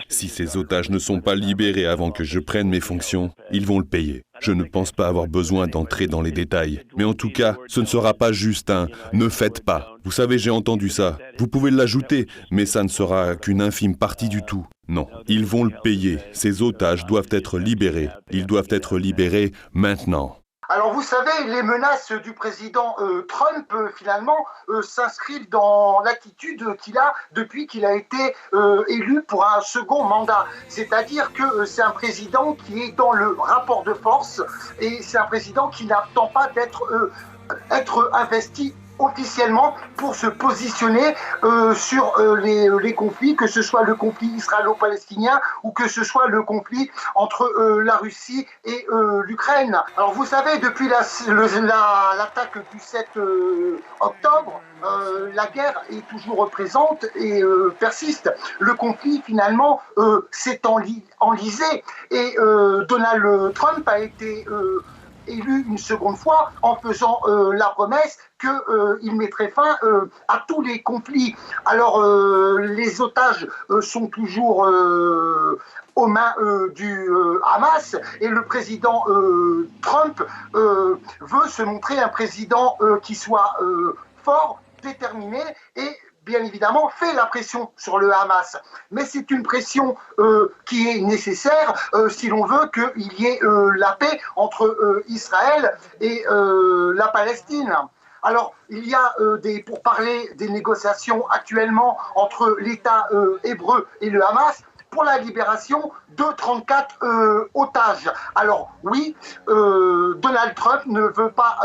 Si ces otages ne sont pas libérés avant que je prenne mes fonctions, ils vont le payer. Je ne pense pas avoir besoin d'entrer dans les détails. Mais en tout cas, ce ne sera pas juste un « ne faites pas ». Vous savez, j'ai entendu ça. Vous pouvez l'ajouter, mais ça ne sera qu'une infime partie du tout. Non, ils vont le payer. Ces otages doivent être libérés. Ils doivent être libérés maintenant. Alors vous savez, les menaces du président Trump, finalement, s'inscrivent dans l'attitude qu'il a depuis qu'il a été élu pour un second mandat. C'est-à-dire que c'est un président qui est dans le rapport de force et c'est un président qui n'attend pas être investi officiellement pour se positionner sur les conflits, que ce soit le conflit israélo-palestinien ou que ce soit le conflit entre la Russie et l'Ukraine. Alors vous savez, depuis l'attaque du 7 octobre, la guerre est toujours présente et persiste. Le conflit finalement s'est enlisé et Donald Trump a été élu une seconde fois en faisant la promesse qu'il mettrait fin à tous les conflits. Alors les otages sont toujours aux mains du Hamas et le président Trump veut se montrer un président qui soit fort, déterminé et bien évidemment, fait la pression sur le Hamas. Mais c'est une pression qui est nécessaire si l'on veut qu'il y ait la paix entre Israël et la Palestine. Alors, il y a pour parler des négociations actuellement entre l'État hébreu et le Hamas pour la libération de 34 otages. Alors oui, Donald Trump ne veut pas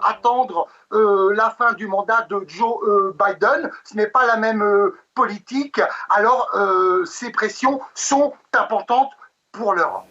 attendre la fin du mandat de Joe Biden. Ce n'est pas la même politique. Alors ces pressions sont importantes pour l'heure.